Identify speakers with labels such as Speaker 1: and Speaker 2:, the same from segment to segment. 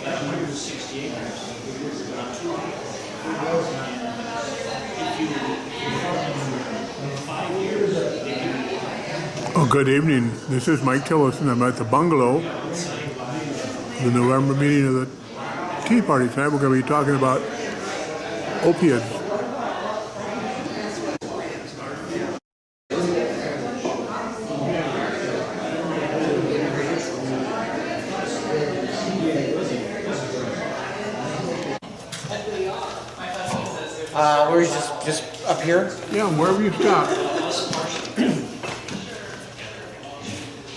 Speaker 1: got 160 acres.
Speaker 2: Oh, good evening. This is Mike Tillison. I'm at the bungalow, the November meeting of the Tea Party. Tonight we're going to be talking about opiates.
Speaker 3: Where's just up here?
Speaker 2: Yeah, wherever you stop.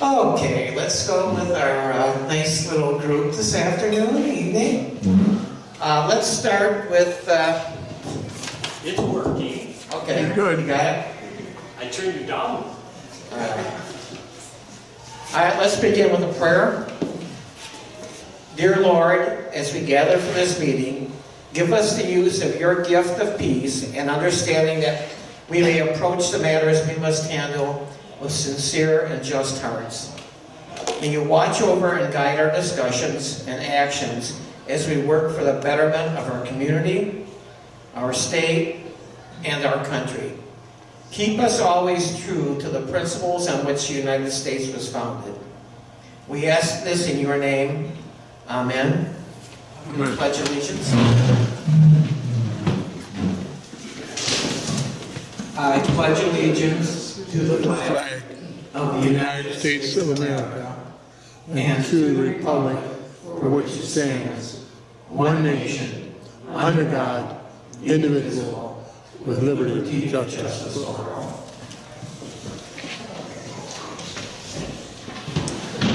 Speaker 3: Okay, let's go with our nice little group this afternoon, evening. Let's start with.
Speaker 1: It's working.
Speaker 3: Okay,
Speaker 2: Good.
Speaker 3: You got it.
Speaker 1: I turned you down.
Speaker 3: All right, let's begin with a prayer. Dear Lord, as we gather for this meeting, give us the use of your gift of peace and understanding that we may approach the matters we must handle with sincere and just hearts. May you watch over and guide our discussions and actions as we work for the betterment of our community, our state, and our country. Keep us always true to the principles on which the United States was founded. We ask this in your name. Amen.
Speaker 2: Amen.
Speaker 3: Pledge allegiance. I pledge allegiance to the flag of the United
Speaker 2: States of America and to the republic for which it stands, one nation, under God, indivisible, with liberty and justice for all.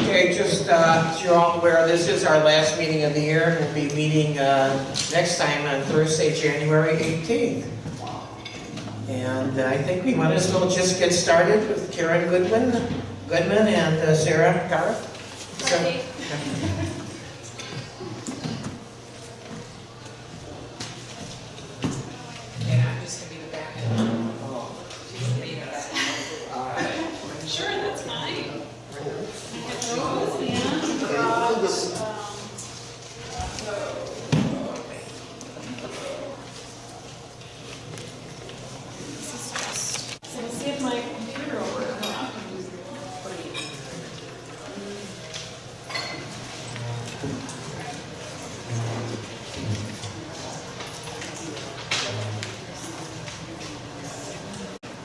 Speaker 3: Okay, just as you're all aware, this is our last meeting of the year. We'll be meeting next time on Thursday, January 18th. And I think we might as well just get started with Karen Goodman and Sarah Garth.
Speaker 4: Okay. Yeah, I'm just gonna be the back end. She's gonna be the back end. Sure, that's fine. Rose and Rose. This is just, so let's see if my computer will work.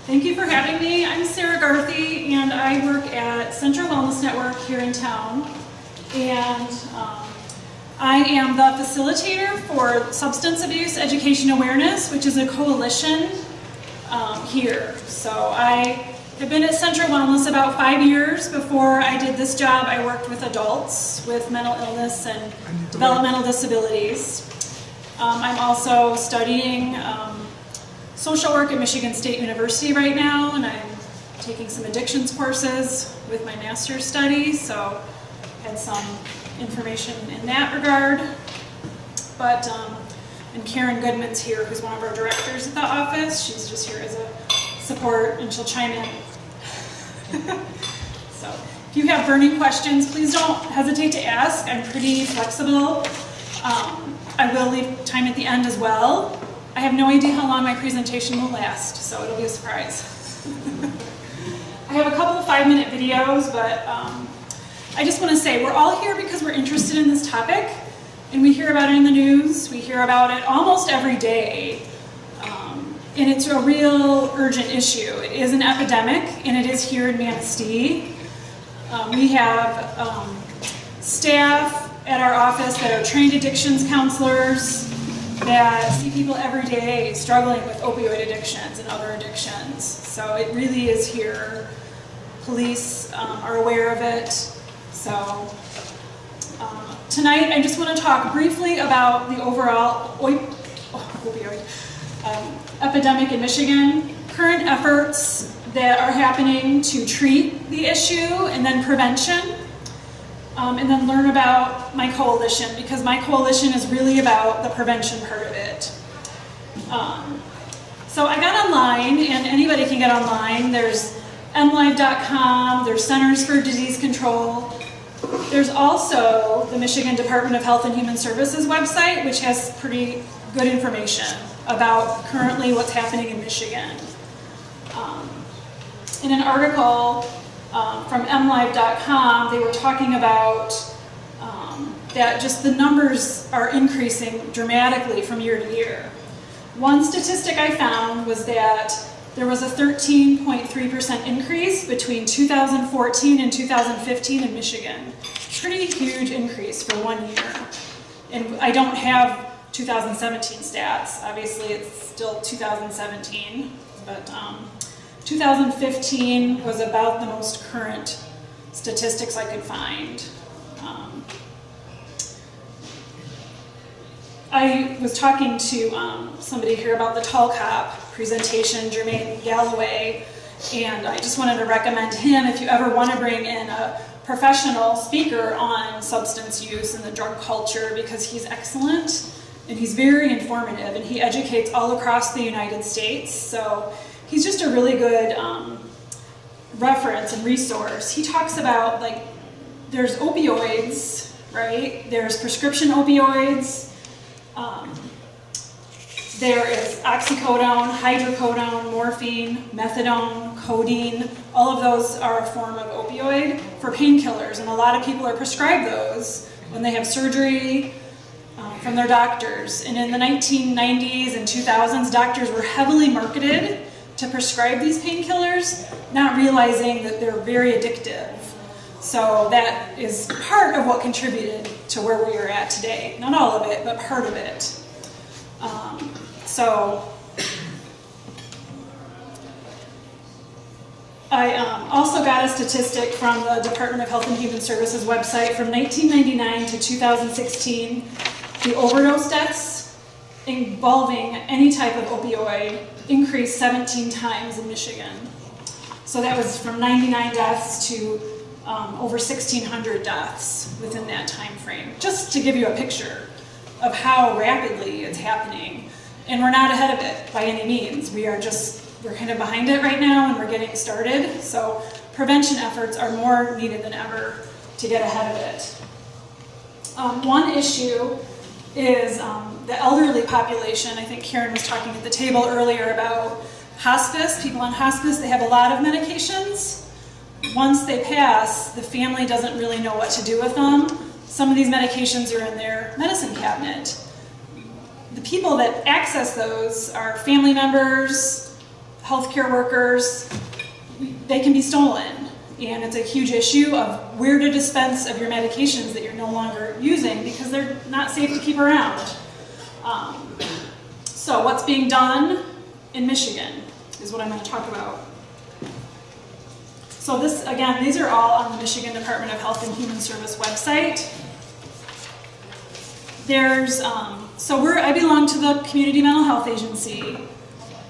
Speaker 4: Thank you for having me. I'm Sarah Garthy, and I work at Central Wellness Network here in town. And I am the facilitator for Substance Abuse Education Awareness, which is a coalition here. So I have been at Central Wellness about 5 years. Before I did this job, I worked with adults with mental illness and developmental disabilities. I'm also studying social work at Michigan State University right now, and I'm taking some addictions courses with my master's study, so had some information in that regard. But, and Karen Goodman's here, who's one of our directors at the office. She's just here as a support, and she'll chime in. So, if you have burning questions, please don't hesitate to ask. I'm pretty flexible. I will leave time at the end as well. I have no idea how long my presentation will last, so it'll be a surprise. I have a couple of 5-minute videos, but I just want to say we're all here because we're interested in this topic, and we hear about it in the news. We hear about it almost every day, and it's a real urgent issue. It is an epidemic, and it is here in Manistee. We have staff at our office that are trained addictions counselors that see people every day struggling with opioid addictions and other addictions. So it really is here. Police are aware of it. So tonight I just want to talk briefly about the overall opioid epidemic in Michigan, current efforts that are happening to treat the issue, and then prevention. And then learn about my coalition, because my coalition is really about the prevention part of it. So I got online, and anybody can get online. There's MLive.com, there's Centers for Disease Control. There's also the Michigan Department of Health and Human Services website, which has pretty good information about currently what's happening in Michigan. In an article from mlive.com, they were talking about that just the numbers are increasing dramatically from year to year. One statistic I found was that there was a 13.3% increase between 2014 and 2015 in Michigan. Pretty huge increase for 1 year. And I don't have 2017 stats. Obviously, it's still 2017, but 2015 was about the most current statistics I could find. I was talking to somebody here about the Tall Cop presentation, Jermaine Galloway, and I just wanted to recommend him if you ever want to bring in a professional speaker on substance use and the drug culture, because he's excellent and he's very informative and he educates all across the United States. So he's just a really good reference and resource. He talks about, like, there's opioids, right? There's prescription opioids. There is oxycodone, hydrocodone, morphine, methadone, codeine. All of those are a form of opioid for painkillers, and a lot of people are prescribed those when they have surgery from their doctors. And in the 1990s and 2000s, doctors were heavily marketed to prescribe these painkillers, not realizing that they're very addictive. So that is part of what contributed to where we are at today. Not all of it, but part of it. So I also got a statistic from the Department of Health and Human Services website from 1999 to 2016. The overdose deaths involving any type of opioid increased 17 times in Michigan. So that was from 99 deaths to over 1,600 deaths within that time frame, just to give you a picture of how rapidly it's happening. And we're not ahead of it by any means. We're kind of behind it right now, and we're getting started. So prevention efforts are more needed than ever to get ahead of it. One issue is the elderly population. I think Karen was talking at the table earlier about hospice. People on hospice, they have a lot of medications. Once they pass, the family doesn't really know what to do with them. Some of these medications are in their medicine cabinet. The people that access those are family members, healthcare workers. They can be stolen, and it's a huge issue of where to dispense of your medications that you're no longer using because they're not safe to keep around. So what's being done in Michigan is what I'm going to talk about. So this, again, these are all on the Michigan Department of Health and Human Service website. There's, I belong to the Community Mental Health Agency.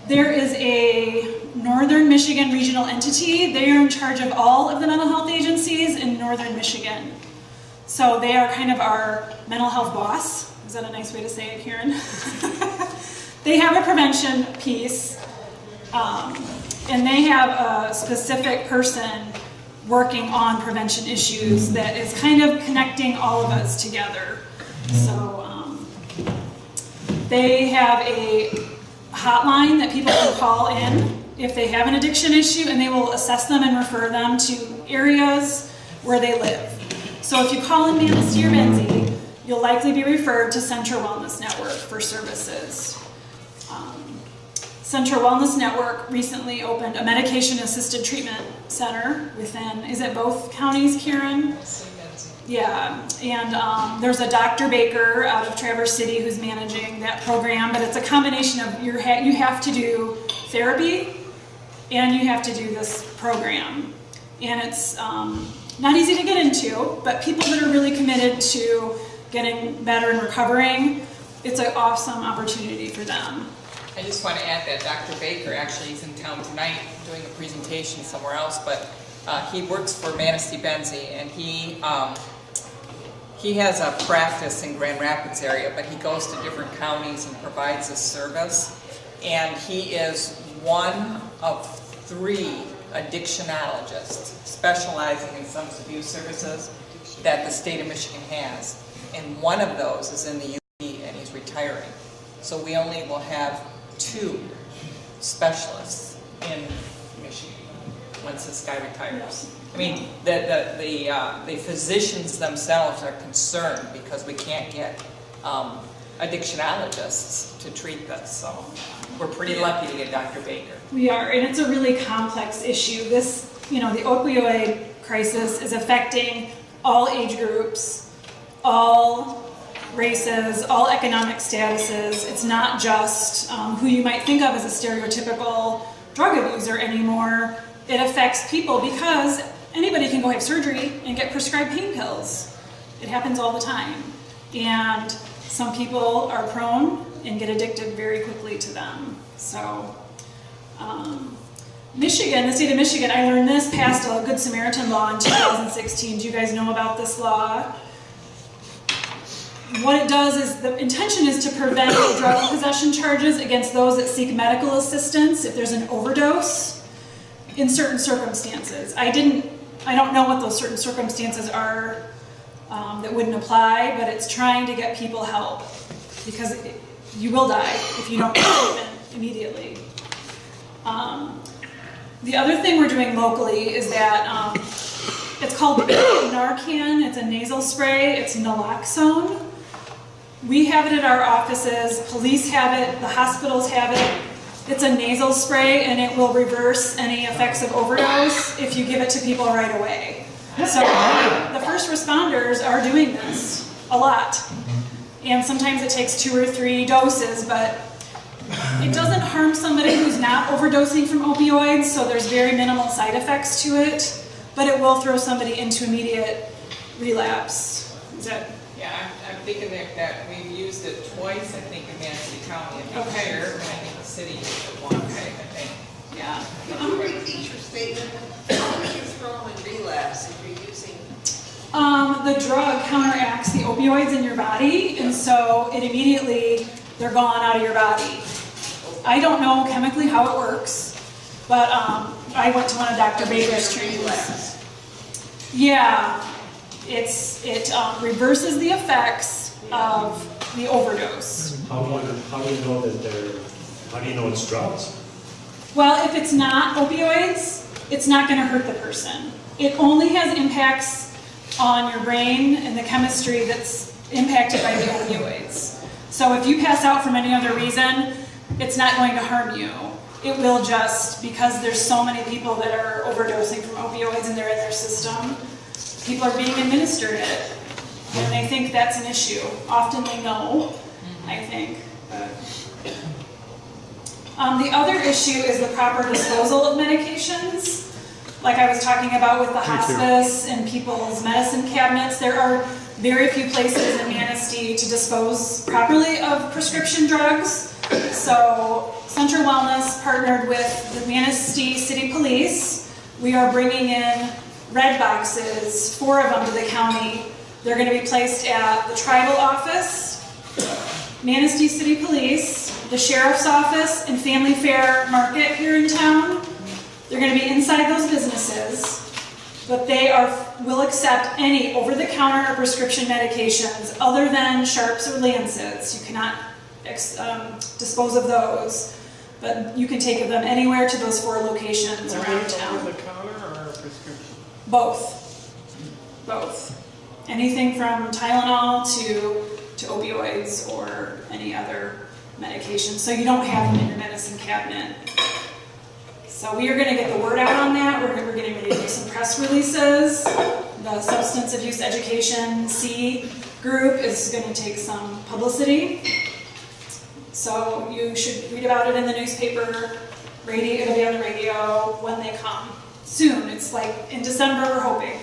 Speaker 4: There is a Northern Michigan regional entity. They are in charge of all of the mental health agencies in Northern Michigan. So they are kind of our mental health boss. Is that a nice way to say it, Karen? They have a prevention piece, and they have a specific person working on prevention issues that is kind of connecting all of us together. So they have a hotline that people can call in if they have an addiction issue, and they will assess them and refer them to areas where they live. So if you call in Manistee or Benzie, you'll likely be referred to Central Wellness Network for services. Central Wellness Network recently opened a medication-assisted treatment center within, is it both counties, Karen? Yeah, and there's a Dr. Baker out of Traverse City who's managing that program, but it's a combination of you have to do therapy and you have to do this program. And it's not easy to get into, but people that are really committed to getting better and recovering, it's an awesome opportunity for them.
Speaker 5: I just want to add that Dr. Baker actually is in town tonight doing a presentation somewhere else, but he works for Manistee Benzie, and he has a practice in Grand Rapids area, but he goes to different counties and provides this service. And he is one of 3 addictionologists specializing in substance abuse services. that the state of Michigan has. And one of those is in the UP, and he's retiring. So we only will have 2 specialists in Michigan once this guy retires. I mean, the physicians themselves are concerned because we can't get addictionologists to treat this. So we're pretty lucky to get Dr. Baker.
Speaker 4: We are, and it's a really complex issue. This, the opioid crisis is affecting all age groups, all races, all economic statuses. It's not just who you might think of as a stereotypical drug abuser anymore. It affects people because anybody can go have surgery and get prescribed pain pills. It happens all the time. And some people are prone and get addicted very quickly to them. So, Michigan, the state of Michigan, I learned this, passed a Good Samaritan law in 2016. Do you guys know about this law? What it does is, the intention is to prevent drug possession charges against those that seek medical assistance if there's an overdose in certain circumstances. I don't know what those certain circumstances are that wouldn't apply, but it's trying to get people help because you will die if you don't get treatment immediately. The other thing we're doing locally is that it's called Narcan. It's a nasal spray. It's naloxone. We have it at our offices. Police have it. The hospitals have it. It's a nasal spray, and it will reverse any effects of overdose if you give it to people right away. So the first responders are doing this a lot. And sometimes it takes 2 or 3 doses, but it doesn't harm somebody who's not overdosing from opioids, so there's very minimal side effects to it, but it will throw somebody into immediate relapse. Is that?
Speaker 5: Yeah, I'm thinking that we've used it twice, I think, in Manatee County. I think sheriff, and I think the city used it once, I think.
Speaker 4: Yeah.
Speaker 6: Can you repeat your statement? How do you throw in relapse if you're using?
Speaker 4: The drug counteracts the opioids in your body, and so it immediately, they're gone out of your body. I don't know chemically how it works, but I went to one of Dr. Baker's trainings. Yeah, it reverses the effects of the overdose.
Speaker 1: How do you know it's drugs?
Speaker 4: Well, if it's not opioids, it's not going to hurt the person. It only has impacts on your brain and the chemistry that's impacted by the opioids. So if you pass out from any other reason, it's not going to harm you. It will just, because there's so many people that are overdosing from opioids and they're in their system, people are being administered it. And they think that's an issue. Often they know, I think. The other issue is the proper disposal of medications. Like I was talking about with the hospice and people's medicine cabinets, there are very few places in Manistee to dispose properly of prescription drugs. So Central Wellness partnered with the Manistee City Police. We are bringing in red boxes, 4 of them to the county. They're going to be placed at the tribal office, Manistee City Police, the Sheriff's Office, and Family Fair Market here in town. They're going to be inside those businesses, but they will accept any over-the-counter or prescription medications other than Sharps or Lancets. You cannot dispose of those, but you can take them anywhere to those 4 locations around town.
Speaker 3: Over-the-counter or prescription?
Speaker 4: Both. Anything from Tylenol to opioids or any other medication. So you don't have them in your medicine cabinet. So we are going to get the word out on that. We're getting ready to do some press releases. The Substance Abuse Education C group is going to take some publicity. So you should read about it in the newspaper, radio. It'll be on the radio when they come. Soon. It's like in December, we're hoping.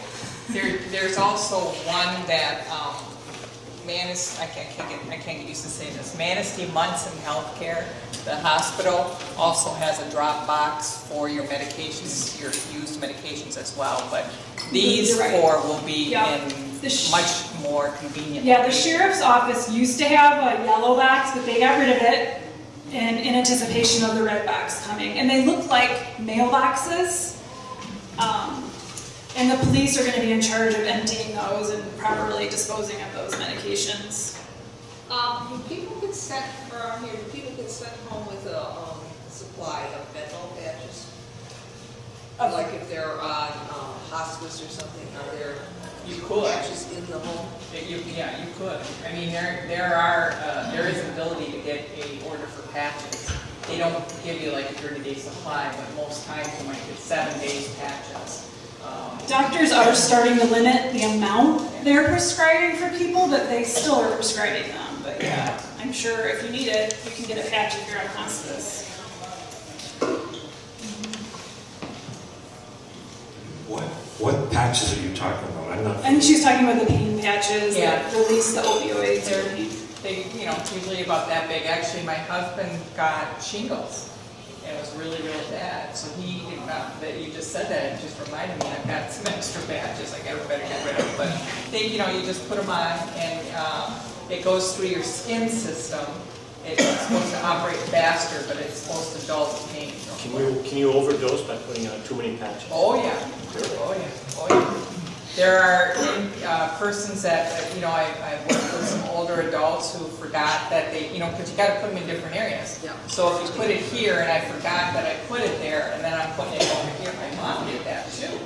Speaker 5: There's also one that I can't get used to saying this. Manistee Munson Healthcare, the hospital, also has a drop box for your medications, your used medications as well. But these 4 will be in much more convenient.
Speaker 4: Yeah, the sheriff's office used to have a yellow box, but they got rid of it in anticipation of the red box coming. And they look like mailboxes. And the police are gonna be in charge of emptying those and properly disposing of those medications.
Speaker 6: Do people get sent around here, do people get sent home with a supply of fentanyl patches? Like if they're on hospice or something, are there
Speaker 5: You could.
Speaker 6: patches in the home?
Speaker 5: Yeah, you could. I mean, there is an ability to get a order for patches. They don't give you like a 30-day supply, but most times you might get 7 days patches.
Speaker 4: Doctors are starting to limit the amount they're prescribing for people, but they still are prescribing them. But yeah, I'm sure if you need it, you can get a patch if you're on hospice.
Speaker 1: What patches are you talking about? I'm not.
Speaker 4: I think she was talking about the pain patches
Speaker 5: Yeah.
Speaker 4: that release the opioids or pain.
Speaker 5: They, usually about that big. Actually, my husband got shingles. And it was really, really bad. So that you just said that, it just reminded me, I've got some extra patches I better get rid of. But you just put them on and it goes through your skin system. It's supposed to operate faster, but it's supposed to dull the pain.
Speaker 1: Can you overdose by putting on too many patches?
Speaker 5: Oh yeah, oh yeah, oh yeah. There are persons that, I've worked with some older adults who forgot that they, because you got to put them in different areas.
Speaker 6: Yeah.
Speaker 5: So if you put it here and I forgot that I put it there, and then I'm putting it over here, my mom did that too.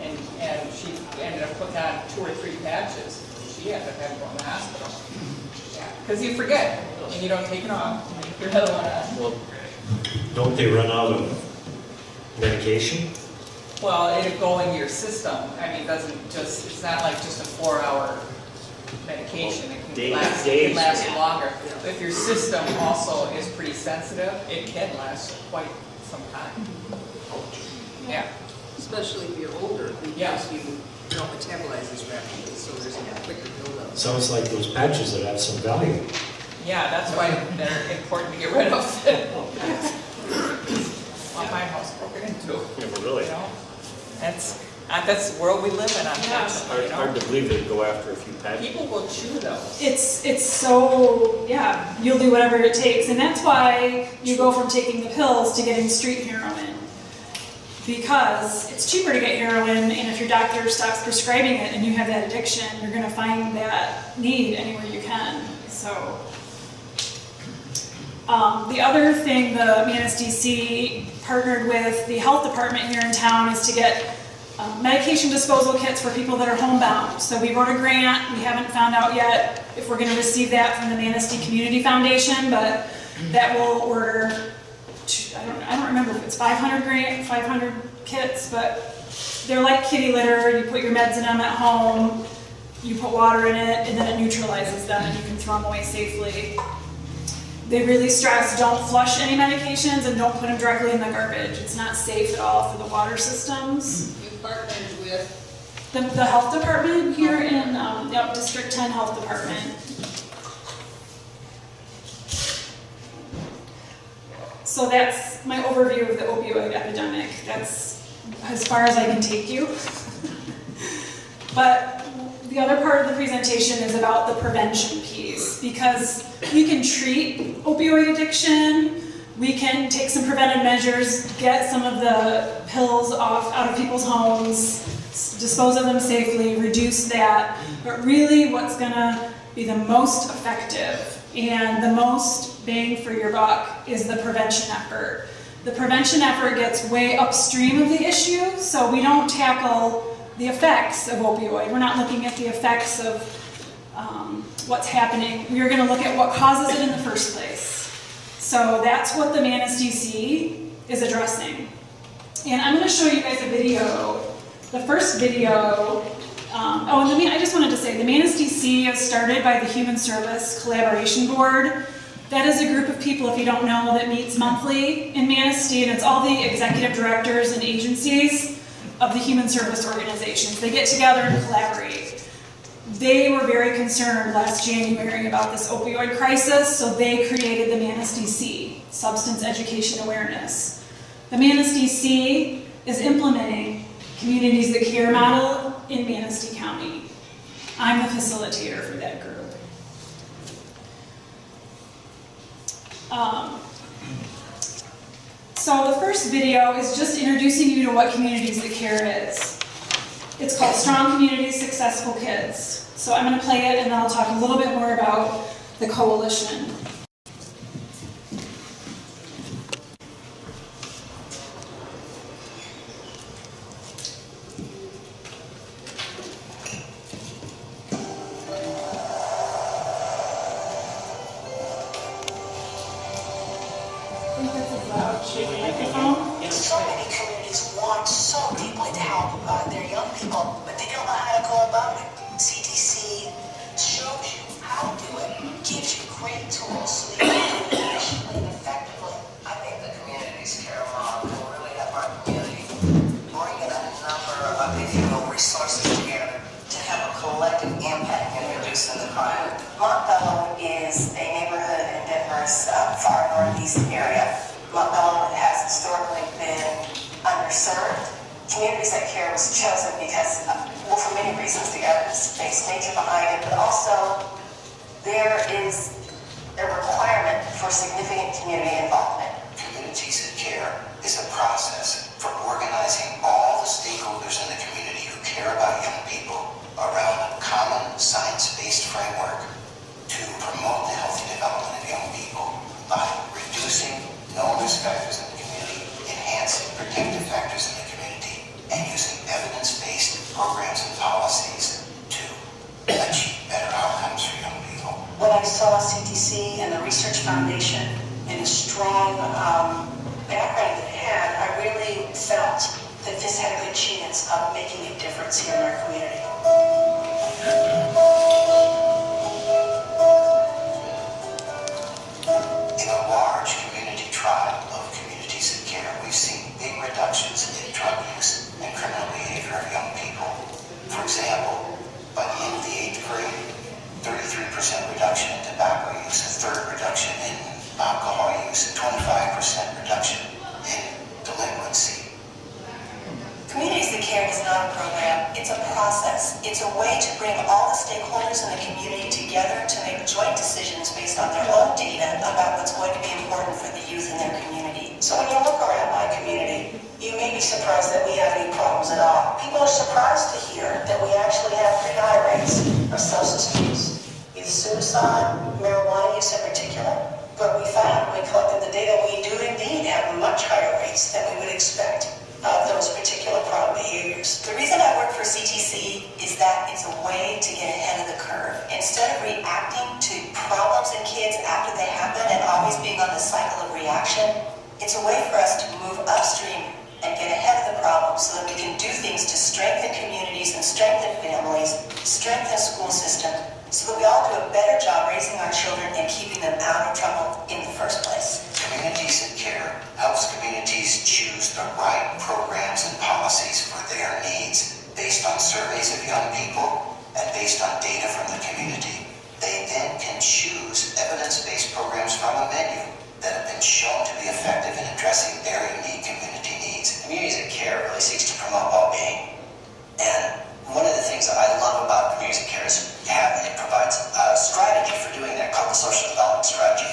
Speaker 5: And she ended up putting on 2 or 3 patches. She ended up having to go in the hospital. Yeah, because you forget and you don't take it off. You put another one on.
Speaker 1: Well, don't they run out of medication?
Speaker 5: Well, it'll go into your system. I mean, it's not like just a 4-hour medication. It can last longer. But if your system also is pretty sensitive, it can last quite some time. Yeah.
Speaker 6: Especially if you're older,
Speaker 5: Yeah.
Speaker 6: because you don't metabolize as rapidly, so there's a quicker buildup.
Speaker 1: Sounds like those patches that have some value.
Speaker 5: Yeah, that's why they're important to get rid of. On my house broken into.
Speaker 1: Yeah, but really.
Speaker 5: That's the world we live in, unfortunately.
Speaker 1: Hard to believe they'd go after a few patches.
Speaker 5: People will chew those.
Speaker 4: It's so, yeah, you'll do whatever it takes. And that's why you go from taking the pills to getting street heroin. Because it's cheaper to get heroin, and if your doctor stops prescribing it and you have that addiction, you're going to find that need anywhere you can. So, the other thing the MANSDC partnered with the health department here in town is to get medication disposal kits for people that are homebound. So we wrote a grant. We haven't found out yet if we're going to receive that from the Manistee Community Foundation, but that will order, I don't remember if it's 500 kits, but they're like kitty litter. You put your meds in them at home, you put water in it, and then it neutralizes them and you can throw them away safely. They really stress don't flush any medications and don't put them directly in the garbage. It's not safe at all for the water systems.
Speaker 6: You partnered with?
Speaker 4: The health department here in District 10 Health Department. So that's my overview of the opioid epidemic. That's as far as I can take you. But the other part of the presentation is about the prevention piece, because we can treat opioid addiction, we can take some preventive measures, get some of the pills out of people's homes, dispose of them safely, reduce that, but really what's gonna be the most effective and the most bang for your buck is the prevention effort. The prevention effort gets way upstream of the issue, so we don't tackle the effects of opioid. We're not looking at the effects of what's happening. We are going to look at what causes it in the first place. So that's what the MANSDC is addressing. And I'm going to show you guys a video. The first video, I just wanted to say, the MANSDC is started by the Human Service Collaboration Board. That is a group of people, if you don't know, that meets monthly in Manistee, and it's all the executive directors and agencies of the human service organizations. They get together and collaborate. They were very concerned last January about this opioid crisis, so they created the MANSDC, Substance Education Awareness. The MANSDC is implementing Communities That Care model in Manistee County. I'm the facilitator for that group. So the first video is just introducing you to what Communities That Care is. It's called Strong Communities, Successful Kids. So I'm going to play it and then I'll talk a little bit more about the coalition. I think that's a loud, shaky microphone.
Speaker 7: So many communities want so deeply to help their young people, but they don't know how to go about it. CTC shows you how to do it, gives you great tools so that you can do it efficiently and effectively. I think the communities care model can really help our community bring in a number of, if you will, resources together to have a collective impact in reducing the crime. Montbello is a neighborhood in Denver's far northeast area. Montbello has historically been underserved. Communities That Care was chosen because, well, for many reasons, the evidence-based nature behind it, but also there is a requirement for significant community involvement.
Speaker 8: Communities That Care is a process for organizing all the stakeholders in the community who care about young people around a common science-based framework to promote the healthy development of young people by reducing known risk factors in the community, enhancing protective factors in the community, and using evidence-based programs and policies to achieve better outcomes for young people.
Speaker 7: When I saw CTC and the Research Foundation and the strong background that it had, I really felt that this had a good chance of making a difference here in our community.
Speaker 8: In a large community tribe of Communities That Care, we've seen big reductions in drug use and criminal behavior of young people. For example, by the end of the 8th grade, 33% reduction in tobacco use, a third reduction in alcohol use, 25% reduction in delinquency.
Speaker 7: Communities That Care is not a program, it's a process. It's a way to bring all the stakeholders in the community together to make joint decisions based on their own data about what's going to be important for the youth in their community. So when you look around my community, you may be surprised that we have any problems at all. People are surprised to hear that we actually have pretty high rates of substance use, either suicide, marijuana use in particular. But we found, when we collected the data, we do indeed have much higher rates than we would expect of those particular problem behaviors. The reason I work for CTC is that it's a way to get ahead of the curve. Instead of reacting to problems in kids after they happen and always being on the cycle of reaction, it's a way for us to move upstream and get ahead of the problem so that we can do things to strengthen communities and strengthen families, strengthen school system, so that we all do a better job raising our children and keeping them out of trouble in the first place.
Speaker 8: Communities That Care helps communities choose the right programs and policies for their needs based on surveys of young people and based on data from the community. They then can choose evidence-based programs from a menu that have been shown to be effective in addressing their unique community needs.
Speaker 9: Communities That Care really seeks to promote well-being. And one of the things that I love about Communities That Care is it provides a strategy for doing that called the social development strategy.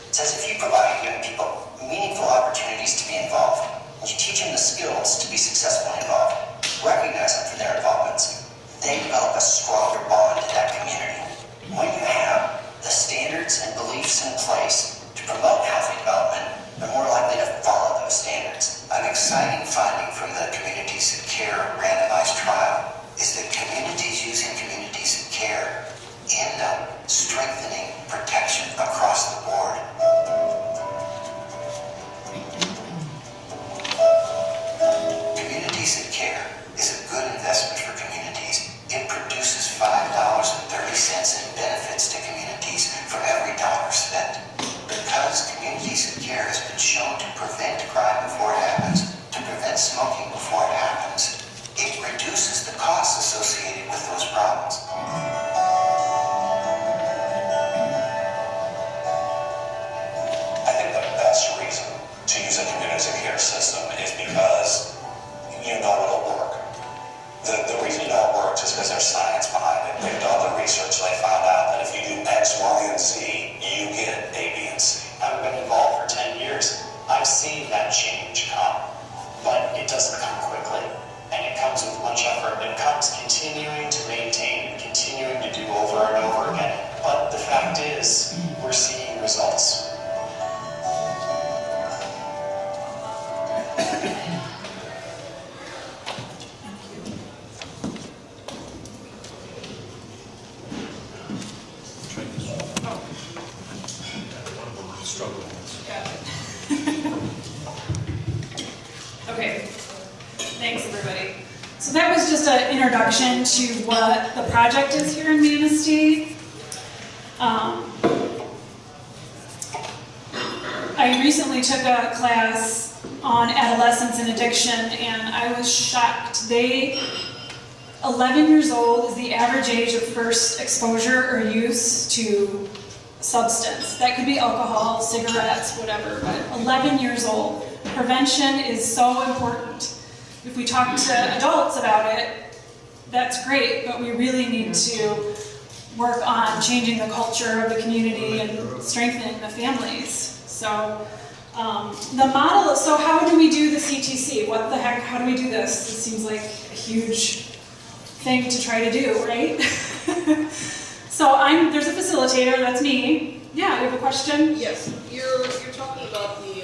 Speaker 9: It says if you provide young people meaningful opportunities to be involved, and you teach them the skills to be successfully involved, recognize them for their involvements, they develop a stronger bond to that community. When you have the standards and beliefs in place to promote healthy development, they're more likely to follow those standards.
Speaker 8: An exciting finding from the Communities That Care randomized trial is that communities using Communities That Care end up strengthening protection across the board. Communities That Care is a good investment for communities. It produces $5.30 in benefits to communities for every dollar spent. Because Communities That Care has been shown to prevent crime before it happens, to prevent smoking before it happens, it reduces the costs associated with those problems.
Speaker 1: Struggle.
Speaker 4: Got it. Okay, thanks everybody. So that was just an introduction to what the project is here in Manistee. I recently took a class on adolescence and addiction, and I was shocked. 11 years old is the average age of first exposure or use to substance. That could be alcohol, cigarettes, whatever, but 11 years old. Prevention is so important. If we talk to adults about it, that's great, but we really need to work on changing the culture of the community and strengthening the families. So the model, so how do we do the CTC? What the heck, how do we do this? It seems like a huge thing to try to do, right? So there's a facilitator, that's me. Yeah, you have a question?
Speaker 6: Yes, you're talking about the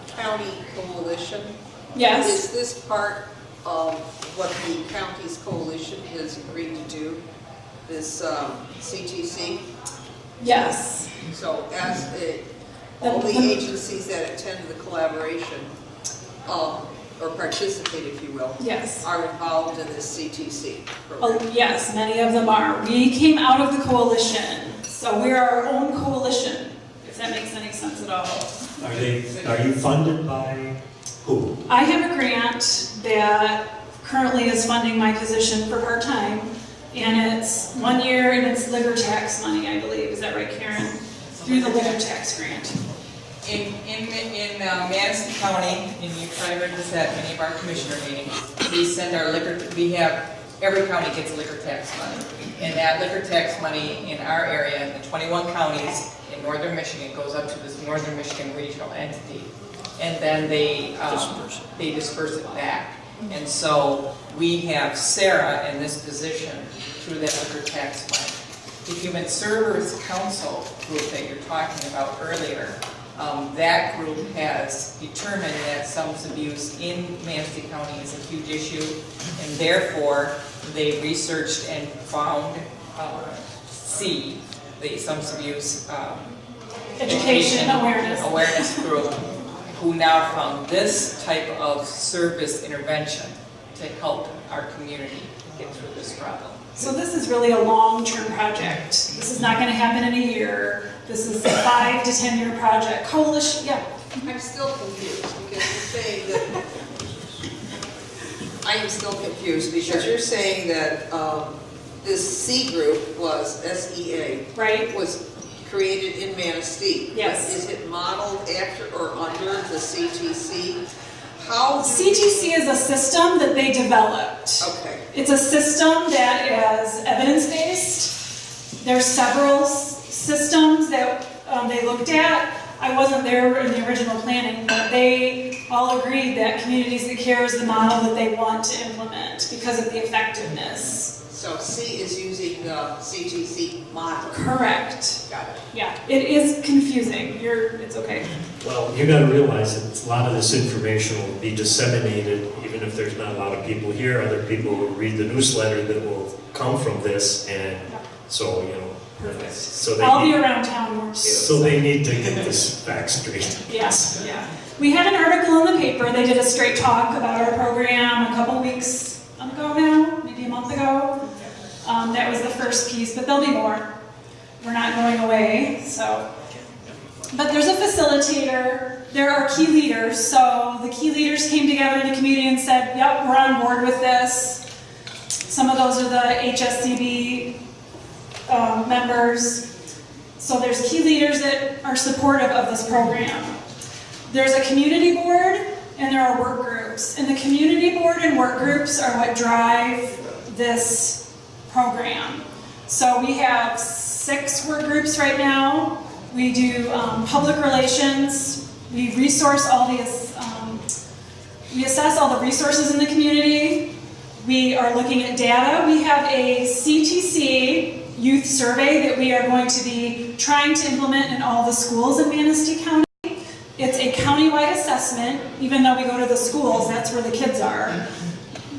Speaker 6: county coalition.
Speaker 4: Yes.
Speaker 6: Is this part of what the county's coalition has agreed to do, this CTC?
Speaker 4: Yes.
Speaker 6: So as all the agencies that attend the collaboration, or participate, if you will,
Speaker 4: Yes.
Speaker 6: are involved in this CTC program.
Speaker 4: Oh, yes, many of them are. We came out of the coalition, so we're our own coalition, if that makes any sense at all.
Speaker 1: Are you funded by who?
Speaker 4: I have a grant that currently is funding my position for part-time, and it's 1 year, and it's liquor tax money, I believe. Is that right, Karen? Through the liquor tax grant.
Speaker 5: In Madison County, and you probably heard this at many of our commissioner meetings, every county gets liquor tax money. And that liquor tax money in our area, the 21 counties in northern Michigan, goes up to this northern Michigan regional entity. And then they disperse it back. And so we have Sarah in this position through that liquor tax money. The Human Services Council group that you're talking about earlier, that group has determined that substance abuse in Manistee County is a huge issue, and therefore they researched and found the substance abuse
Speaker 4: Education
Speaker 5: awareness group, who now found this type of service intervention to help our community get through this problem.
Speaker 4: So this is really a long-term project. This is not going to happen in a year. This is a 5 to 10 year project. Coalition, yeah.
Speaker 6: I'm still confused because you're saying that, I am still confused because you're saying that this C group was SEA.
Speaker 4: Right.
Speaker 6: Was created in Manistee.
Speaker 4: Yes.
Speaker 6: Is it modeled after or under the CTC? How do
Speaker 4: CTC is a system that they developed.
Speaker 6: Okay.
Speaker 4: It's a system that is evidence-based. There's several systems that they looked at. I wasn't there in the original planning, but they all agreed that Communities That Care is the model that they want to implement because of the effectiveness.
Speaker 6: So C is using the CTC model.
Speaker 4: Correct.
Speaker 6: Got it.
Speaker 4: Yeah, it is confusing. It's okay.
Speaker 1: Well, you got to realize that a lot of this information will be disseminated, even if there's not a lot of people here. Other people will read the newsletter that will come from this, and so
Speaker 4: Perfect.
Speaker 1: So
Speaker 4: I'll be around town more too.
Speaker 1: So they need to get this fact straight.
Speaker 4: Yes, yeah. We had an article in the paper. They did a straight talk about our program a couple weeks ago now, maybe a month ago. That was the first piece, but there'll be more. We're not going away, so. But there's a facilitator. There are key leaders. So the key leaders came together in the community and said, yep, we're on board with this. Some of those are the HSCB members. So there's key leaders that are supportive of this program. There's a community board and there are work groups. And the community board and work groups are what drive this program. So we have 6 work groups right now. We do public relations. We resource all these, we assess all the resources in the community. We are looking at data. We have a CTC youth survey that we are going to be trying to implement in all the schools in Manistee County. It's a countywide assessment. Even though we go to the schools, that's where the kids are.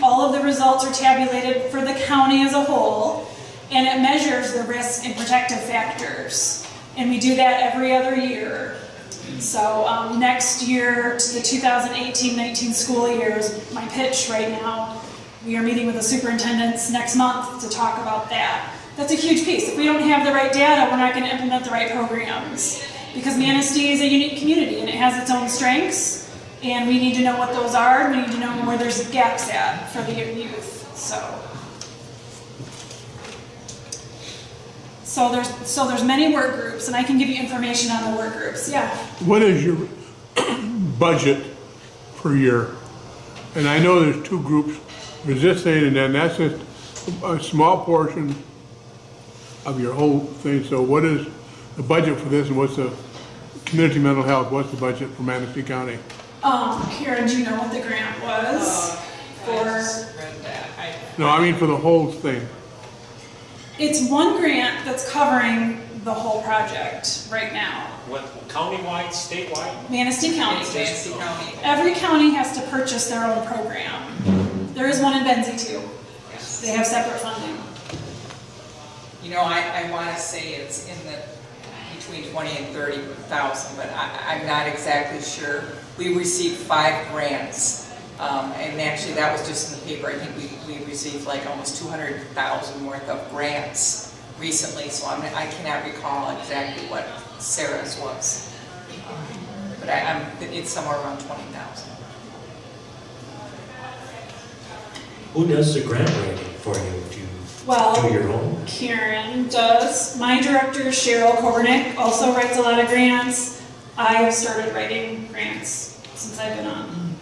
Speaker 4: All of the results are tabulated for the county as a whole, and it measures the risk and protective factors. And we do that every other year. So next year, to the 2018-19 school years, my pitch right now, we are meeting with the superintendents next month to talk about that. That's a huge piece. If we don't have the right data, we're not going to implement the right programs. Because Manistee is a unique community and it has its own strengths, and we need to know what those are, and we need to know where there's gaps at for the youth. So there's many work groups, and I can give you information on the work groups. Yeah.
Speaker 2: What is your budget per year? And I know there's two groups, resisting, and then that's just a small portion of your whole thing. So what is the budget for this, and what's the community mental health? What's the budget for Manistee County?
Speaker 4: Karen, do you know what the grant was
Speaker 5: I just read that.
Speaker 2: No, I mean for the whole thing.
Speaker 4: It's one grant that's covering the whole project right now.
Speaker 10: What, county-wide, statewide?
Speaker 4: Manistee County.
Speaker 5: Manistee County.
Speaker 4: Every county has to purchase their own program. There is one in Benzie too. They have separate funding.
Speaker 5: You know, I want to say it's in the between 20 and 30,000, but I'm not exactly sure. We received 5 grants, and actually that was just in the paper. I think we received like almost 200,000 worth of grants recently, so I cannot recall exactly what Sarah's was, but it's somewhere around 20,000.
Speaker 1: Who does the grant writing for you? Do you do your own?
Speaker 4: Karen does. My director, Cheryl Kobernick, also writes a lot of grants. I have started writing grants since I've been on.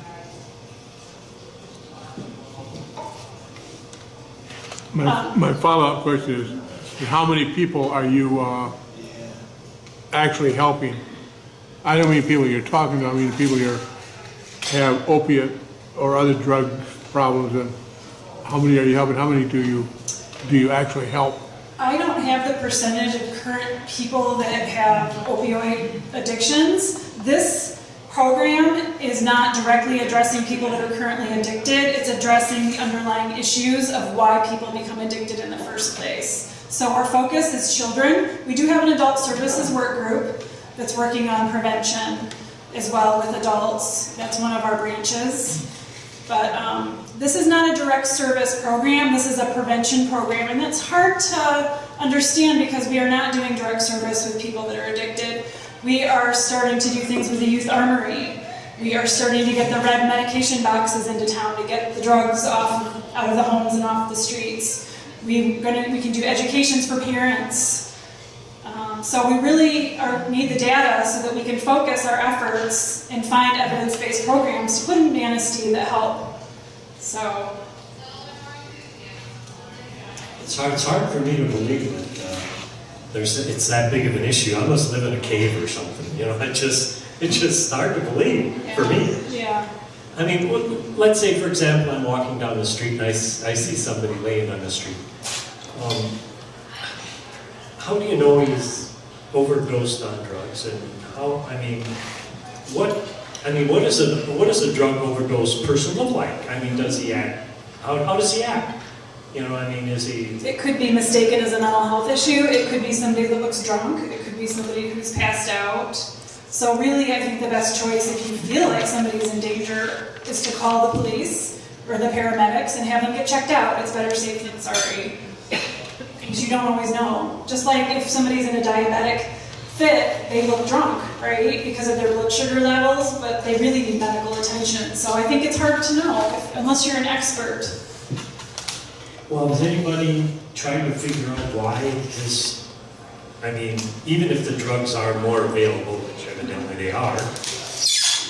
Speaker 2: My follow-up question is how many people are you actually helping? I don't mean people you're talking to, I mean people you have opiate or other drug problems, and how many are you helping? How many do you actually help?
Speaker 4: I don't have the percentage of current people that have opioid addictions. This program is not directly addressing people that are currently addicted. It's addressing the underlying issues of why people become addicted in the first place. So our focus is children. We do have an adult services work group that's working on prevention as well with adults. That's one of our branches. But this is not a direct service program. This is a prevention program, and that's hard to understand because we are not doing direct service with people that are addicted. We are starting to do things with the youth armory. We are starting to get the red medication boxes into town to get the drugs out of the homes and off the streets. We can do educations for parents. So we really need the data so that we can focus our efforts and find evidence-based programs to put in Manistee that help. So
Speaker 1: It's hard for me to believe that it's that big of an issue. I must live in a cave or something. You know, it's just hard to believe for me.
Speaker 4: yeah.
Speaker 1: I mean, let's say, for example, I'm walking down the street and I see somebody laying on the street. How do you know he's overdosed on drugs? And what does a drug overdose person look like? I mean, does he act? How does he act? You know, I mean, is he?
Speaker 4: It could be mistaken as a mental health issue. It could be somebody that looks drunk. It could be somebody who's passed out. So really, I think the best choice if you feel like somebody's in danger is to call the police or the paramedics and have them get checked out. It's better safe than sorry. Because you don't always know. Just like if somebody's in a diabetic fit, they look drunk, right? Because of their blood sugar levels, but they really need medical attention. So I think it's hard to know unless you're an expert.
Speaker 1: Well, has anybody tried to figure out why this? I mean, even if the drugs are more available, which evidently they are,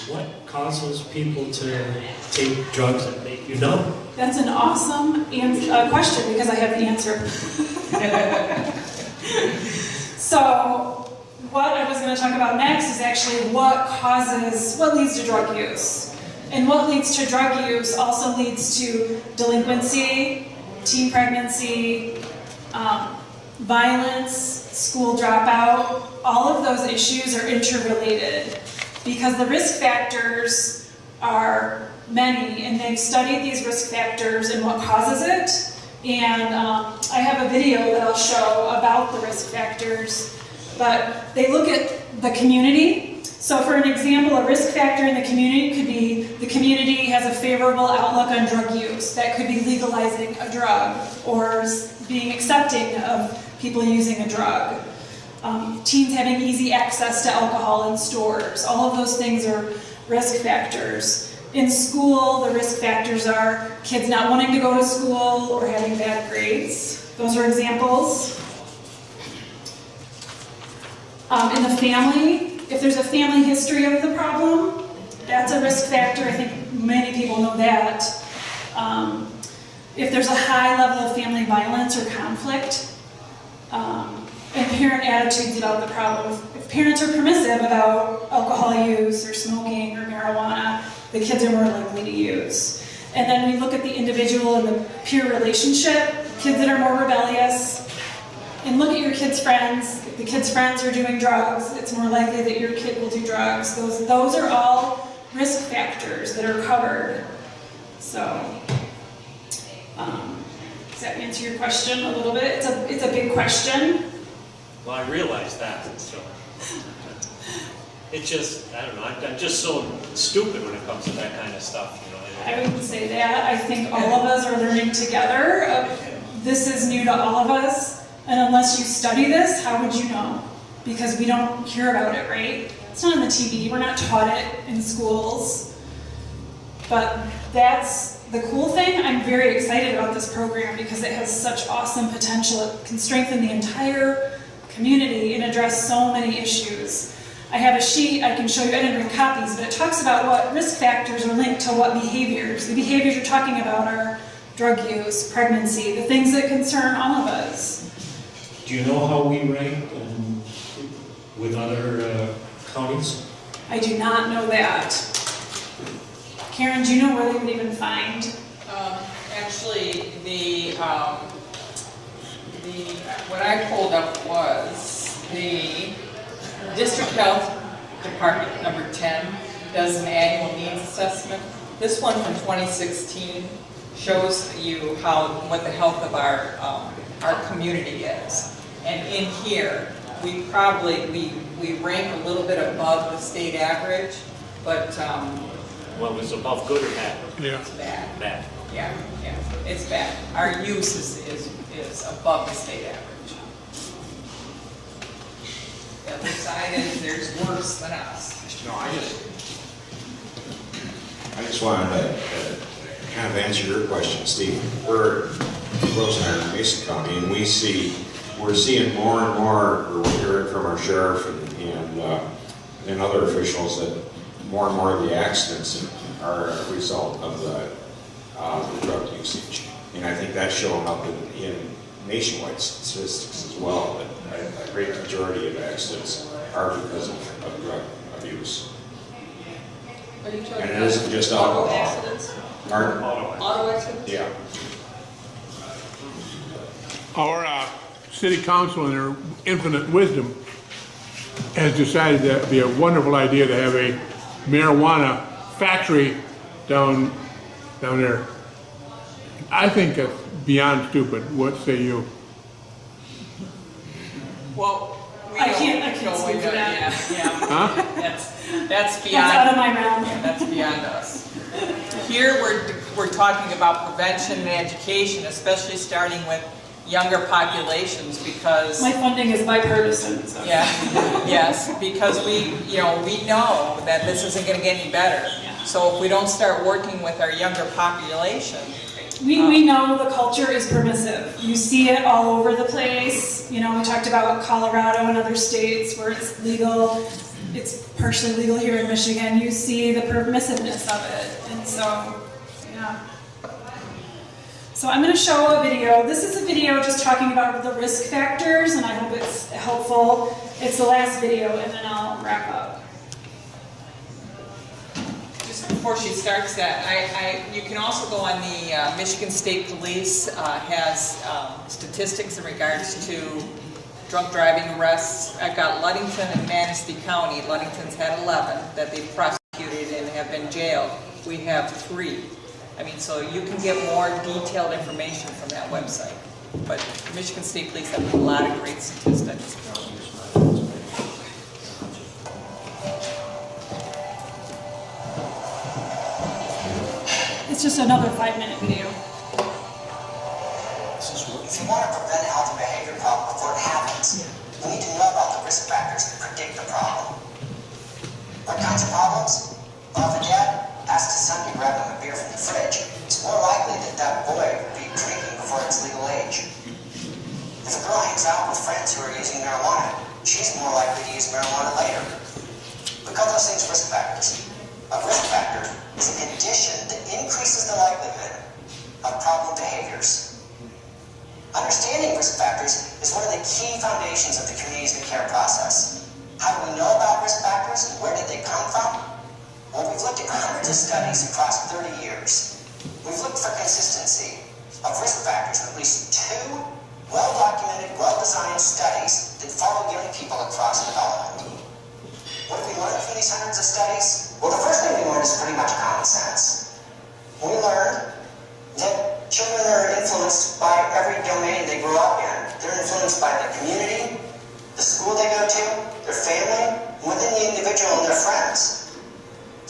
Speaker 1: what causes people to take drugs that make you numb?
Speaker 4: That's an awesome question because I have the answer. So what I was going to talk about next is actually what leads to drug use. And what leads to drug use also leads to delinquency, teen pregnancy, violence, school dropout. All of those issues are interrelated because the risk factors are many, and they've studied these risk factors and what causes it. And I have a video that I'll show about the risk factors, but they look at the community, So for an example, a risk factor in the community could be the community has a favorable outlook on drug use. That could be legalizing a drug or being accepting of people using a drug. Teens having easy access to alcohol in stores. All of those things are risk factors. In school, the risk factors are kids not wanting to go to school or having bad grades. Those are examples. In the family, if there's a family history of the problem, that's a risk factor. I think many people know that. If there's a high level of family violence or conflict, and parent attitudes about the problem. If parents are permissive about alcohol use or smoking or marijuana, the kids are more likely to use. And then we look at the individual and the peer relationship, kids that are more rebellious, and look at your kids' friends. If the kids' friends are doing drugs, it's more likely that your kid will do drugs. Those are all risk factors that are covered. So, does that answer your question a little bit? It's a big question.
Speaker 10: Well, I realize that, so. It's just, I don't know, I'm just so stupid when it comes to that kind of stuff, you know.
Speaker 4: I wouldn't say that. I think all of us are learning together. This is new to all of us, and unless you study this, how would you know? Because we don't hear about it, right? It's not on the TV. We're not taught it in schools. But that's the cool thing. I'm very excited about this program because it has such awesome potential. It can strengthen the entire community and address so many issues. I have a sheet I can show you. I didn't bring copies, but it talks about what risk factors are linked to what behaviors. The behaviors you're talking about are drug use, pregnancy, the things that concern all of us.
Speaker 1: Do you know how we rank with other counties?
Speaker 4: I do not know that. Karen, do you know where they would even find?
Speaker 5: Actually, what I pulled up was the District Health Department, number 10, does an annual needs assessment. This one from 2016 shows you what the health of our community is. And in here, we rank a little bit above the state average, but
Speaker 10: Well, it was above good or bad?
Speaker 2: Yeah.
Speaker 5: it's bad.
Speaker 10: Bad.
Speaker 5: Yeah, it's bad. Our use is above the state average. The other side is there's worse than us.
Speaker 11: No, I just wanted to kind of answer your question, Steve. We're close in Mason County, and we're seeing more and more, or we're hearing from our sheriff and other officials that more and more of the accidents are a result of the drug usage. And I think that's showing up in nationwide statistics as well, that a great majority of accidents are because of drug abuse.
Speaker 6: Are you talking
Speaker 11: And it
Speaker 6: about
Speaker 11: isn't just
Speaker 6: auto
Speaker 11: alcohol.
Speaker 6: accidents?
Speaker 11: Pardon?
Speaker 6: Auto accidents?
Speaker 11: Yeah.
Speaker 2: Our city council, in their infinite wisdom, has decided that it'd be a wonderful idea to have a marijuana factory down there. I think that's beyond stupid. What say you?
Speaker 5: Well,
Speaker 4: I can't speak for that.
Speaker 5: Yeah.
Speaker 2: Huh?
Speaker 5: That's beyond.
Speaker 4: That's out of my realm.
Speaker 5: Yeah, that's beyond us. Here we're talking about prevention and education, especially starting with younger populations, because
Speaker 4: My funding is bipartisan, so.
Speaker 5: yeah, yes, because we know that this isn't going to get any better. So if we don't start working with our younger population.
Speaker 4: We know the culture is permissive. You see it all over the place. You know, we talked about Colorado and other states where it's legal. It's partially legal here in Michigan. You see the permissiveness of it. And so, yeah. So I'm going to show a video. This is a video just talking about the risk factors, and I hope it's helpful. It's the last video, and then I'll wrap up.
Speaker 5: Just before she starts that, you can also go on the Michigan State Police has statistics in regards to drunk driving arrests. I've got Ludington and Manistee County. Ludington's had 11 that they've prosecuted and have been jailed. We have 3. I mean, so you can get more detailed information from that website. But Michigan State Police have a lot of great statistics.
Speaker 4: It's just another 5-minute video.
Speaker 9: If you want to prevent a health and behavior problem before it happens, you need to know about the risk factors that predict the problem. What kinds of problems? Well, if a dad asks his son to grab him a beer from the fridge, it's more likely that that boy will be drinking before its legal age. If a girl hangs out with friends who are using marijuana, she's more likely to use marijuana later. We call those things risk factors. A risk factor is a condition that increases the likelihood of problem behaviors. Understanding risk factors is one of the key foundations of the communities that care process. How do we know about risk factors and where did they come from? Well, we've looked at hundreds of studies across 30 years. We've looked for consistency of risk factors in at least 2 well-documented, well-designed studies that follow young people across development. What have we learned from these hundreds of studies? Well, the first thing we learned is pretty much common sense. We learned that children are influenced by every domain they grow up in. They're influenced by the community, the school they go to, their family, within the individual and their friends.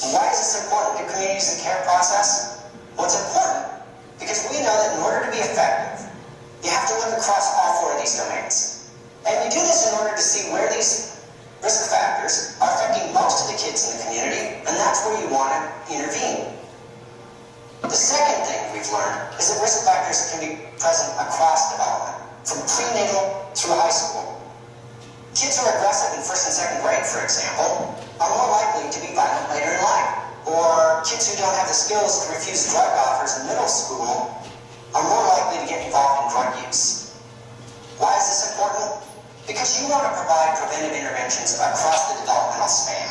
Speaker 9: And why is this important to communities and care process? Well, it's important because we know that in order to be effective, you have to look across all 4 of these domains. And you do this in order to see where these risk factors are affecting most of the kids in the community, and that's where you want to intervene. The second thing we've learned is that risk factors can be present across development, from prenatal through high school. Kids who are aggressive in 1st and 2nd grade, for example, are more likely to be violent later in life. Or kids who don't have the skills to refuse drug offers in middle school are more likely to get involved in drug use. Why is this important? Because you want to provide preventive interventions across the developmental span.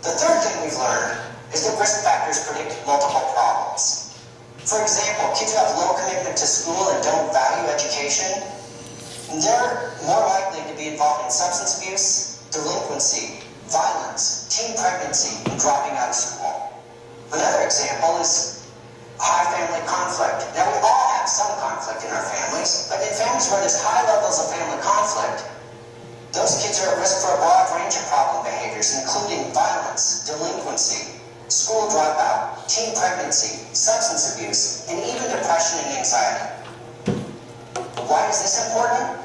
Speaker 9: The third thing we've learned is that risk factors predict multiple problems. For example, kids who have low commitment to school and don't value education, they're more likely to be involved in substance abuse, delinquency, violence, teen pregnancy, and dropping out of school. Another example is high family conflict. Now, we all have some conflict in our families, but in families where there's high levels of family conflict, those kids are at risk for a broad range of problem behaviors, including violence, delinquency, school dropout, teen pregnancy, substance abuse, and even depression and anxiety. Why is this important?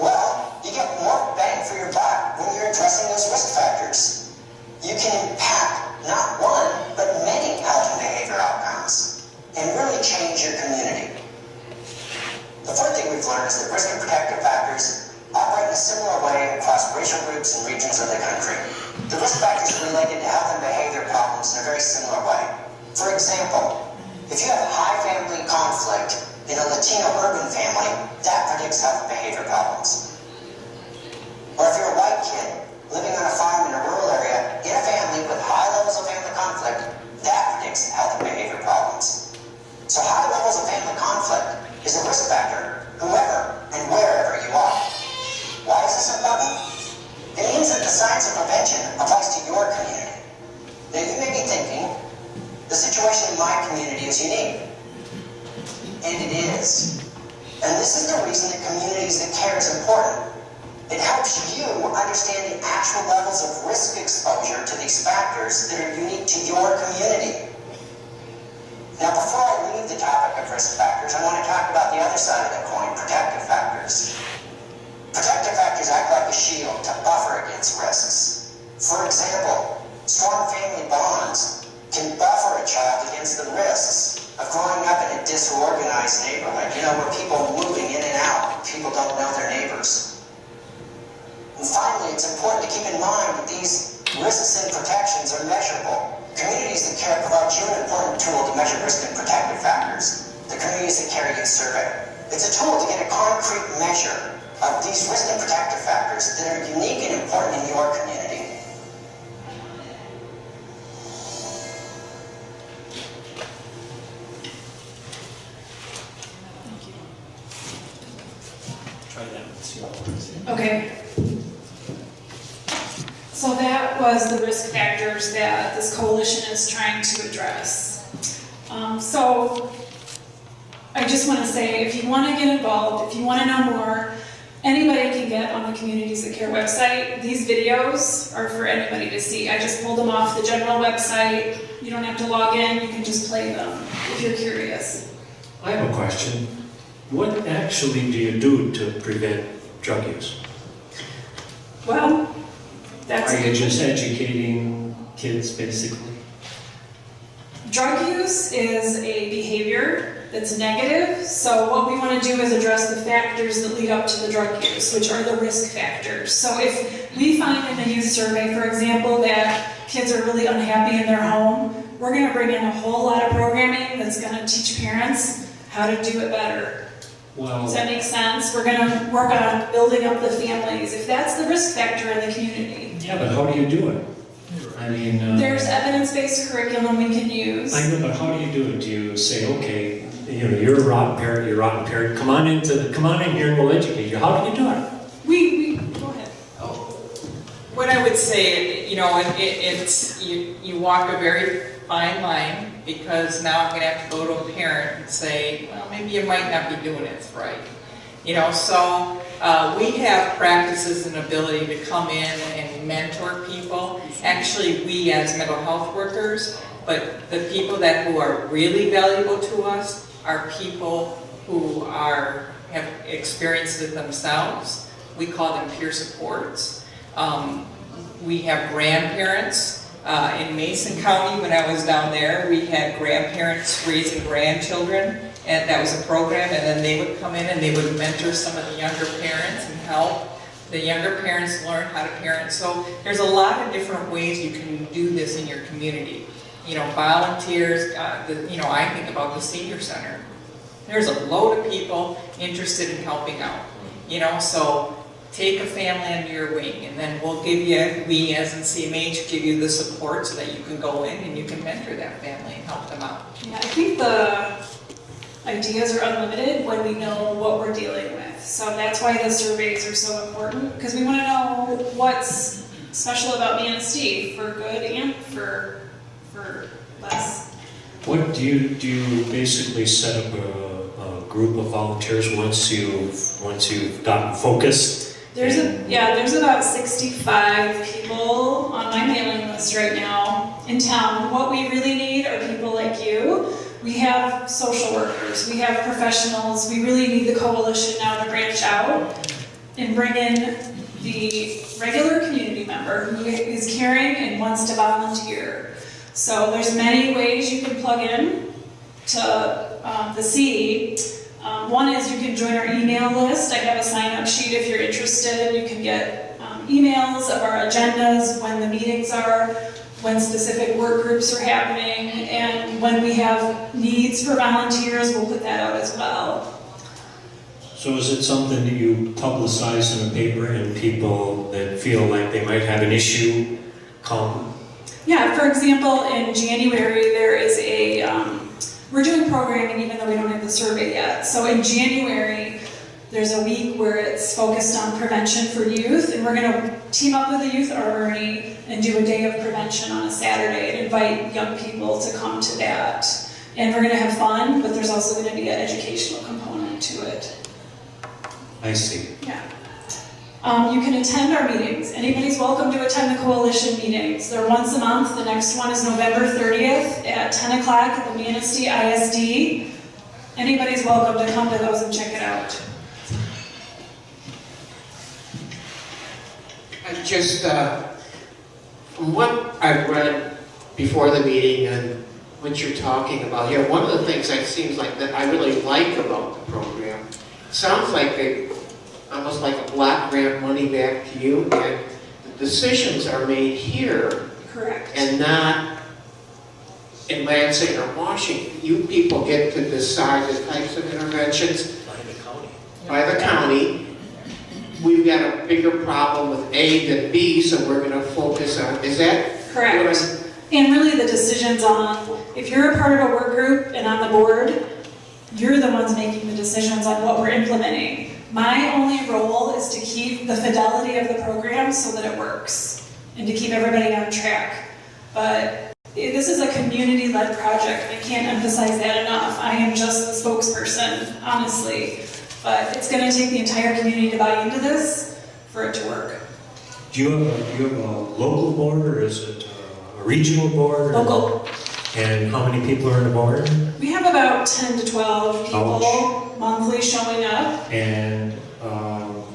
Speaker 9: Well, you get more bang for your buck when you're addressing those risk factors. You can impact not one, but many health and behavior outcomes, and really change your community. The fourth thing we've learned is that risk and protective factors operate in a similar way across racial groups and regions of the country. The risk factors are related to health and behavior problems in a very similar way. For example, if you have high family conflict in a Latino urban family, that predicts health and behavior problems. Or if you're a white kid living on a farm in a rural area in a family with high levels of family conflict, that predicts health and behavior problems. So high levels of family conflict is a risk factor, whoever and wherever you are. Why is this important? It means that the science of prevention applies to your community. Now you may be thinking, the situation in my community is unique. And it is. And this is the reason that communities that care is important. It helps you understand the actual levels of risk exposure to these factors that are unique to your community. Now, before I leave the topic of risk factors, I want to talk about the other side of the coin, protective factors. Protective factors act like a shield to buffer against risks. For example, strong family bonds can buffer a child against the risks of growing up in a disorganized neighborhood, where people are moving in and out, people don't know their neighbors. And finally, it's important to keep in mind that these risks and protections are measurable. Communities that care provide you an important tool to measure risk and protective factors. The Communities That Care Youth Survey. It's a tool to get a concrete measure of these risk and protective factors that are unique and important in your community.
Speaker 10: Try that and see what works.
Speaker 4: Okay. So that was the risk factors that this coalition is trying to address. So I just want to say, if you want to get involved, if you want to know more, anybody can get on the Communities That Care website. These videos are for anybody to see. I just pulled them off the general website. You don't have to log in, you can just play them if you're curious.
Speaker 1: I have a question. What actually do you do to prevent drug use?
Speaker 4: Well, that's...
Speaker 1: Are you just educating kids, basically?
Speaker 4: Drug use is a behavior that's negative, so what we want to do is address the factors that lead up to the drug use, which are the risk factors. So if we find in the youth survey, for example, that kids are really unhappy in their home, we're going to bring in a whole lot of programming that's going to teach parents how to do it better.
Speaker 1: Well,
Speaker 4: Does that make sense? We're going to work on building up the families, if that's the risk factor in the community.
Speaker 1: yeah, but how do you do it? I mean...
Speaker 4: There's evidence-based curriculum we can use.
Speaker 1: I know, but how do you do it? Do you say, okay, you know, you're a rotten parent, come on in here and we'll educate you. How do you do it?
Speaker 4: We go ahead.
Speaker 5: What I would say, you know, it's you walk a very fine line, because now I'm going to have to go to a parent and say, well, maybe you might not be doing it right. You know, so we have practices and ability to come in and mentor people. Actually, we as mental health workers, but the people who are really valuable to us are people who have experienced it themselves. We call them peer supports. We have grandparents. In Mason County, when I was down there, we had grandparents raising grandchildren, and that was a program, and then they would come in and they would mentor some of the younger parents and help the younger parents learn how to parent. So there's a lot of different ways you can do this in your community. You know, volunteers, I think about the senior center. There's a load of people interested in helping out, you know, so take a family under your wing, and then we as in CMH give you the support so that you can go in and you can mentor that family and help them out.
Speaker 4: Yeah, I think the ideas are unlimited when we know what we're dealing with. So that's why the surveys are so important, because we want to know what's special about Manistee for good and for less.
Speaker 1: What do you basically set up a group of volunteers once you've gotten focused?
Speaker 4: There's about 65 people on my mailing list right now in town. What we really need are people like you. We have social workers, we have professionals. We really need the coalition now to branch out and bring in the regular community member who is caring and wants to volunteer. So there's many ways you can plug in to the C. One is you can join our email list. I have a sign-up sheet if you're interested. You can get emails of our agendas, when the meetings are, when specific work groups are happening, and when we have needs for volunteers, we'll put that out as well.
Speaker 1: So is it something that you publicize in the paper and people that feel like they might have an issue come?
Speaker 4: Yeah, for example, in January there is we're doing programming even though we don't have the survey yet. So in January, there's a week where it's focused on prevention for youth, and we're going to team up with the Youth Armory and do a day of prevention on a Saturday and invite young people to come to that. And we're going to have fun, but there's also going to be an educational component to it.
Speaker 1: I see.
Speaker 4: Yeah. You can attend our meetings. Anybody's welcome to attend the coalition meetings. They're once a month. The next one is November 30th at 10 o'clock at the Manistee ISD. Anybody's welcome to come to those and check it out.
Speaker 3: From what I've read before the meeting and what you're talking about here, one of the things that seems like that I really like about the program, sounds like they almost like a block grant money back to you, and the decisions are made here.
Speaker 4: Correct.
Speaker 3: And not in Lansing or Washington. You people get to decide the types of interventions
Speaker 1: By the county.
Speaker 3: by the county. We've got a bigger problem with A than B, so we're going to focus on, is that
Speaker 4: Correct. And really the decisions on, if you're a part of a work group and on the board, you're the ones making the decisions on what we're implementing. My only role is to keep the fidelity of the program so that it works and to keep everybody on track. But this is a community-led project. I can't emphasize that enough. I am just the spokesperson, honestly. But it's gonna take the entire community to buy into this for it to work.
Speaker 1: Do you have a local board, or is it a regional board? or-
Speaker 4: Local.
Speaker 1: And how many people are on the board?
Speaker 4: We have about 10 to 12 people monthly showing up.
Speaker 1: And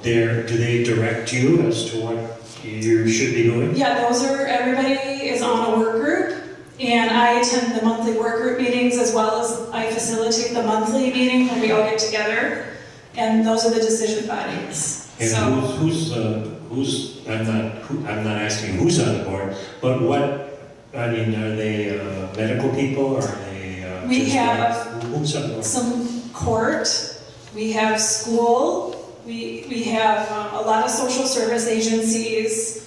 Speaker 1: do they direct you as to what you should be doing?
Speaker 4: Yeah, everybody is on a work group, and I attend the monthly work group meetings as well as I facilitate the monthly meeting when we all get together, and those are the decision bodies.
Speaker 1: And
Speaker 4: So
Speaker 1: I'm not asking who's on the board, but are they medical people, or are they
Speaker 4: We
Speaker 1: just
Speaker 4: have
Speaker 1: who's on the board?
Speaker 4: some court, we have school, we have a lot of social service agencies.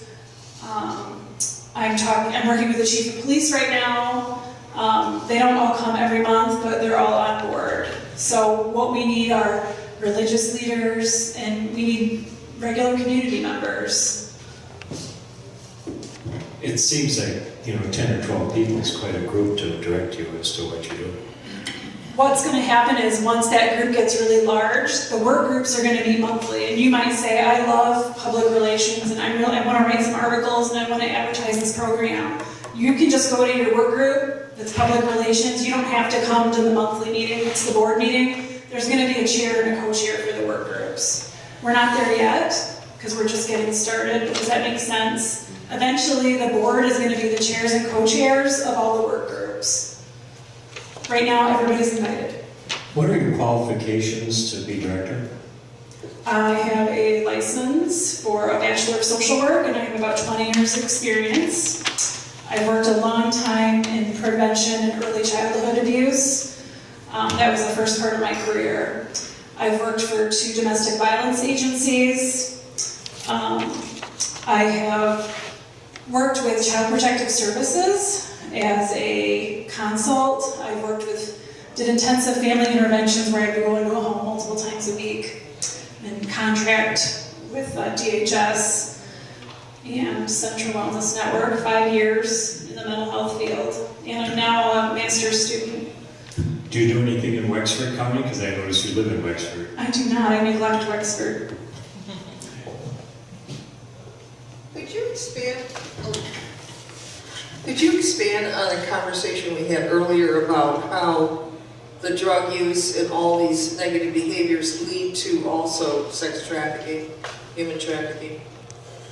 Speaker 4: I'm working with the chief of police right now. They don't all come every month, but they're all on board. So what we need are religious leaders, and we need regular community members.
Speaker 1: It seems like, 10 or 12 people is quite a group to direct you as to what you're doing.
Speaker 4: What's going to happen is once that group gets really large, the work groups are going to meet monthly. And you might say, I love public relations and I want to write some articles and I want to advertise this program. You can just go to your work group that's public relations. You don't have to come to the monthly meeting. It's the board meeting. There's going to be a chair and a co-chair for the work groups. We're not there yet because we're just getting started. Does that make sense? Eventually, the board is going to be the chairs and co-chairs of all the work groups. Right now, everybody's invited.
Speaker 1: What are your qualifications to be director?
Speaker 4: I have a license for a Bachelor of Social Work, and I have about 20 years experience. I've worked a long time in prevention and early childhood abuse. That was the first part of my career. I've worked for 2 domestic violence agencies. I have worked with Child Protective Services as a consult. I did intensive family interventions where I would go into a home multiple times a week and contract with DHS and Central Wellness Network, 5 years in the mental health field. And I'm now a master's student.
Speaker 1: Do you do anything in Wexford County? Because I noticed you live in Wexford.
Speaker 4: I do not. I neglect Wexford.
Speaker 6: Could you expand on a conversation we had earlier about how the drug use and all these negative behaviors lead to also sex trafficking, human trafficking?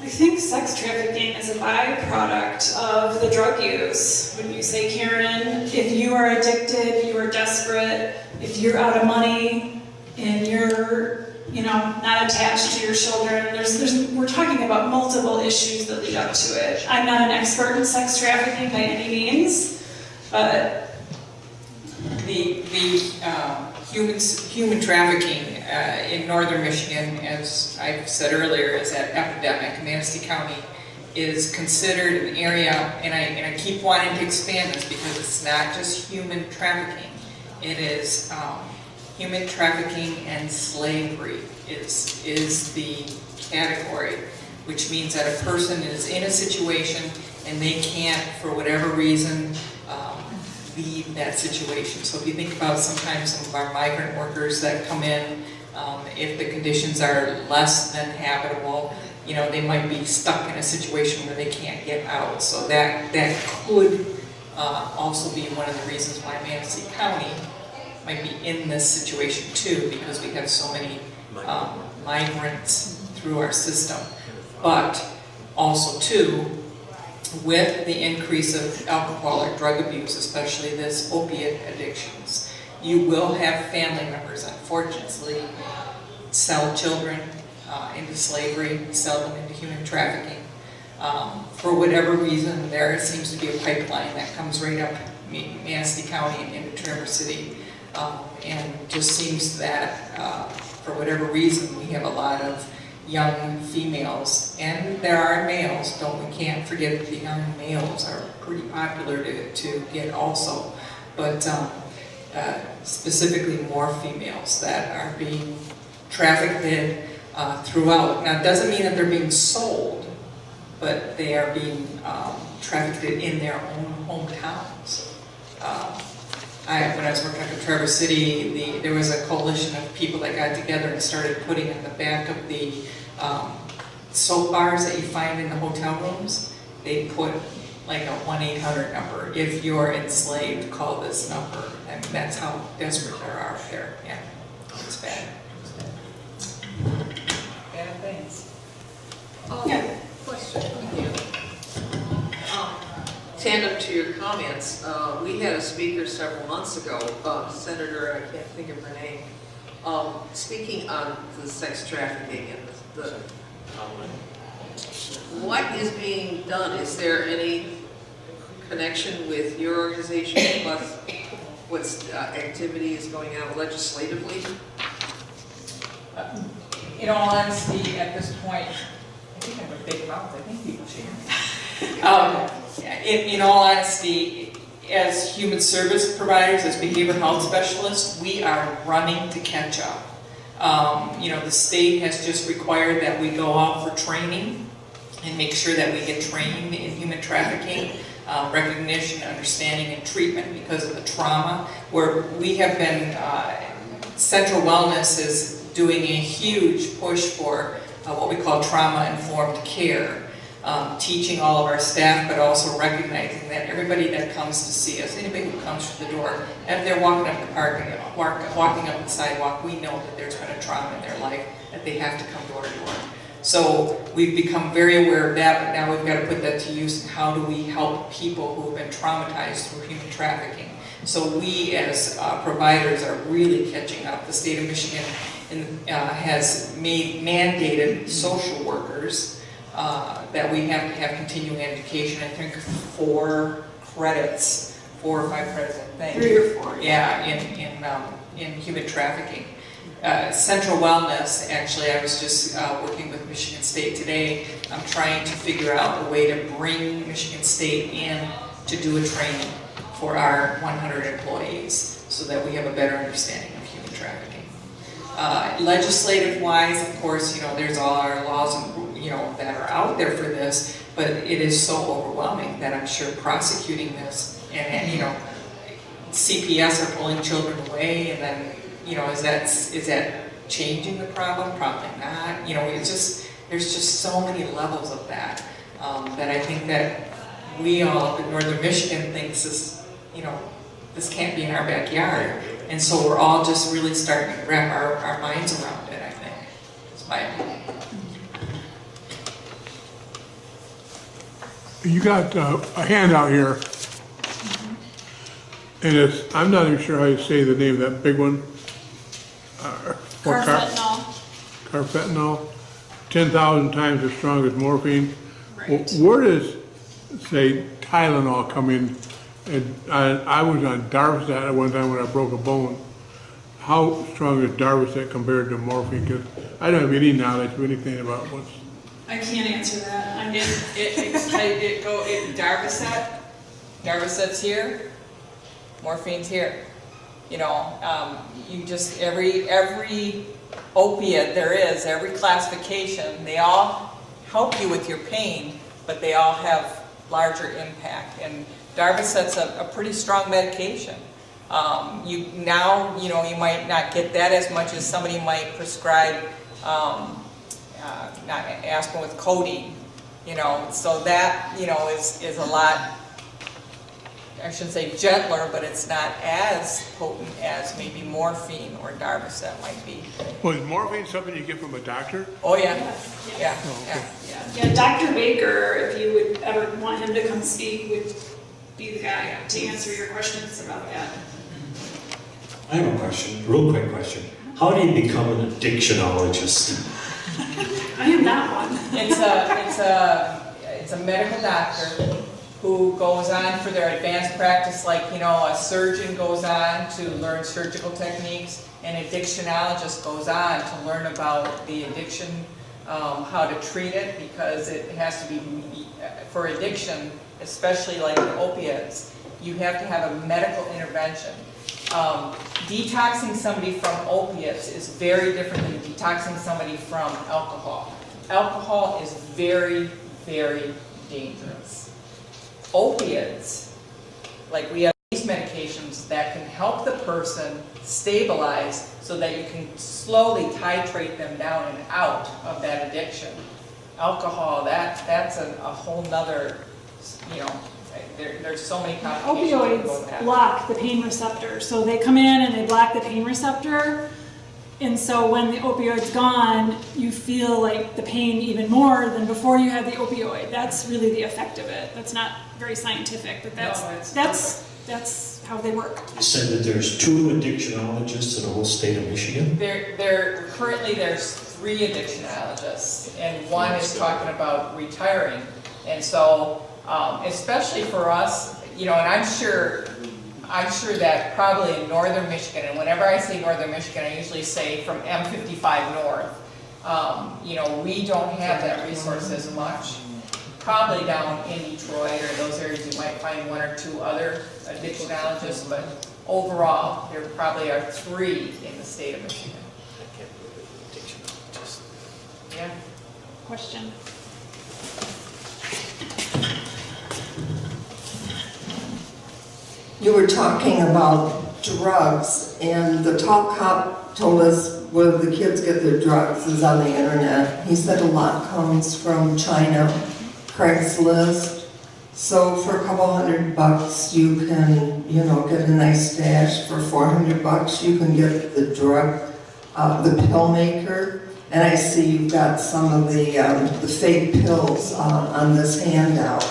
Speaker 4: I think sex trafficking is a byproduct of the drug use. When you say, Karen, if you are addicted, you are desperate, if you're out of money and you're, not attached to your children, we're talking about multiple issues that lead up to it. I'm not an expert in sex trafficking by any means, but
Speaker 5: The human trafficking in northern Michigan, as I've said earlier, is an epidemic. Manistee County is considered an area, and I keep wanting to expand this because it's not just human trafficking. It is human trafficking and slavery is the category, which means that a person is in a situation and they can't, for whatever reason, leave that situation. So if you think about sometimes some of our migrant workers that come in, if the conditions are less than habitable, they might be stuck in a situation where they can't get out. So that could also be one of the reasons why Manistee County might be in this situation too, because we have so many migrants through our system. But also too, with the increase of alcohol or drug abuse, especially this opiate addictions, you will have family members, unfortunately, sell children into slavery, sell them into human trafficking. For whatever reason, there seems to be a pipeline that comes right up Manistee County and into Traverse City. And just seems that for whatever reason, we have a lot of young females, and there are males, we can't forget that the young males are pretty popular to get also, but specifically more females that are being trafficked throughout. Now, it doesn't mean that they're being sold, but they are being trafficked in their own hometowns. when I was working up in Traverse City, there was a coalition of people that got together and started putting in the back of the soap bars that you find in the hotel rooms, they put like a 1-800 number. If you're enslaved, call this number. And that's how desperate there are out there. Yeah, it's bad. Bad things.
Speaker 4: Yeah.
Speaker 6: Question. Thank you. Tandem to your comments, we had a speaker several months ago, Senator, I can't think of her name, speaking on the sex trafficking and the what is being done? Is there any connection with your organization plus what's activity is going on legislatively?
Speaker 5: In all honesty, at this point, I think I have a big mouth. I think people should hear me. In all honesty, as human service providers, as behavioral health specialists, we are running to catch up. The state has just required that we go out for training and make sure that we get trained in human trafficking, recognition, understanding, and treatment because of the trauma. Where we have been, Central Wellness is doing a huge push for what we call trauma-informed care. Teaching all of our staff, but also recognizing that everybody that comes to see us, anybody who comes through the door, if they're walking up the parking, walking up the sidewalk, we know that there's been a trauma in their life, that they have to come door to door. So we've become very aware of that, but now we've got to put that to use in how do we help people who have been traumatized through human trafficking. So we as providers are really catching up. The state of Michigan has mandated social workers that we have to have continuing education. I think 4 credits, 4 or 5 credits, I think.
Speaker 4: 3 or 4.
Speaker 5: Yeah, in human trafficking. Central Wellness, actually, I was just working with Michigan State today. I'm trying to figure out a way to bring Michigan State in to do a training for our 100 employees so that we have a better understanding of human trafficking. Legislative-wise, of course, there's all our laws that are out there for this, but it is so overwhelming that I'm sure prosecuting this and CPS are pulling children away, and then is that changing the problem? Probably not. There's just so many levels of that that I think that we all up in Northern Michigan thinks this can't be in our backyard, and so we're all just really starting to wrap our minds around it. I think it's my opinion.
Speaker 2: You got a handout here, and I'm not even sure how you say the name of that big one. Carfentanil, 10,000 times as strong as morphine.
Speaker 4: Right.
Speaker 2: Where does, say, Tylenol come in? And I was on Darvocet at one time when I broke a bone. How strong is Darvocet compared to morphine? Because I don't have any knowledge of anything about what's...
Speaker 4: I can't answer that.
Speaker 5: Darvocet's here, morphine's here. You just, every opiate there is, every classification, they all help you with your pain, but they all have larger impact. And Darvocet's a pretty strong medication. You might not get that as much as somebody might prescribe aspirin with codeine, so that, is a lot, I shouldn't say gentler, but it's not as potent as maybe morphine or Darvocet might be.
Speaker 2: Well, is morphine something you get from a doctor?
Speaker 5: Oh, yeah. Yeah.
Speaker 2: Oh, okay.
Speaker 4: Yeah, Dr. Baker, if you would ever want him to come speak, would be the guy to answer your questions about that.
Speaker 1: I have a question, real quick question. How do you become an addictionologist?
Speaker 4: I am that one.
Speaker 5: It's a medical doctor who goes on for their advanced practice, like, a surgeon goes on to learn surgical techniques, and addictionologist goes on to learn about the addiction, how to treat it, because it has to be, for addiction, especially like opiates, you have to have a medical intervention. Detoxing somebody from opiates is very different than detoxing somebody from alcohol. Alcohol is very, very dangerous. Opiates, like we have medications that can help the person stabilize so that you can slowly titrate them down and out of that addiction. Alcohol, that's a whole nother, you know, there's so many complications. that go with
Speaker 4: Opioids
Speaker 5: that.
Speaker 4: block the pain receptor. So they come in and they block the pain receptor. And so when the opioid's gone, you feel like the pain even more than before you had the opioid. That's really the effect of it. That's not very scientific, but that's how they work.
Speaker 1: You said that there's 2 addictionologists in the whole state of Michigan?
Speaker 5: Currently there's 3 addictionologists, and one is talking about retiring. And so, especially for us, you know, and I'm sure that probably in northern Michigan, and whenever I say northern Michigan, I usually say from M55 north. You know, we don't have that resource as much. Probably down in Detroit or those areas, you might find 1 or 2 other addictionologists, but overall, there probably are 3 in the state of Michigan.
Speaker 1: I can't believe addictionologist.
Speaker 5: Yeah.
Speaker 4: Question.
Speaker 12: You were talking about drugs, and the talk cop told us where the kids get their drugs is on the internet. He said a lot comes from China, Craigslist. So for a couple $100, you can, you know, get a nice stash. For $400, you can get the drug, the pill maker. And I see you've got some of the fake pills on this handout.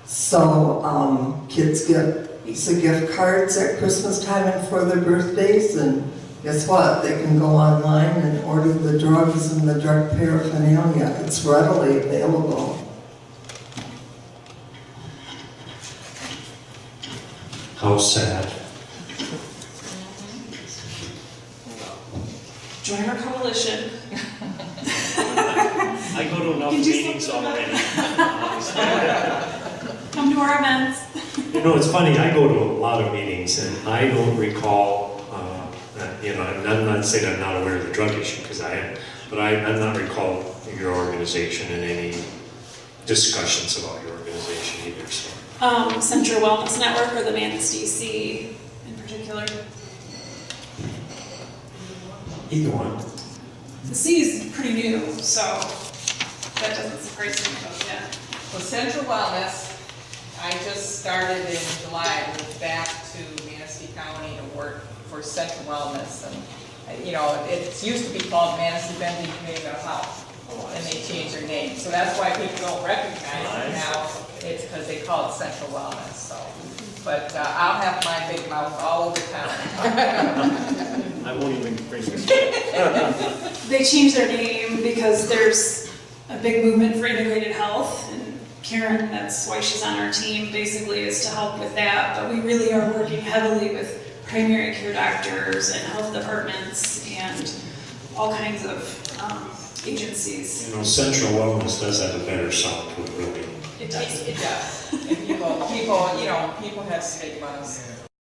Speaker 12: So kids get Visa gift cards at Christmas time and for their birthdays, and guess what? They can go online and order the drugs and the drug paraphernalia. It's readily available.
Speaker 1: How sad.
Speaker 4: Join our coalition.
Speaker 10: I go to enough
Speaker 4: You do
Speaker 10: meetings
Speaker 4: something
Speaker 10: already.
Speaker 4: Come to our events.
Speaker 1: You know, it's funny, I go to a lot of meetings and I don't recall, you know, and I'm not saying I'm not aware of the drug issue, because I am, but I'm not recall your organization in any discussions about your organization either, so.
Speaker 4: Central Wellness Network or the Manistee C in particular.
Speaker 1: Either one.
Speaker 4: The C is pretty new, so that doesn't surprise me about that.
Speaker 5: Well, Central Wellness, I just started in July, I moved back to Manistee County to work for Central Wellness. And, you know, it used to be called Manistee Benzie Community Mental Health, and they changed their name. So that's why people don't recognize it now. It's because they call it Central Wellness, so. But I'll have my big mouth all over town.
Speaker 10: I won't even bring this.
Speaker 4: They changed their name because there's a big movement for integrated health, and Karen, that's why she's on our team, basically, is to help with that. But we really are working heavily with primary care doctors and health departments and all kinds of agencies.
Speaker 1: You know, Central Wellness does have a better sound to it, really.
Speaker 4: It does.
Speaker 5: It does. And people, you know, people have stigmas.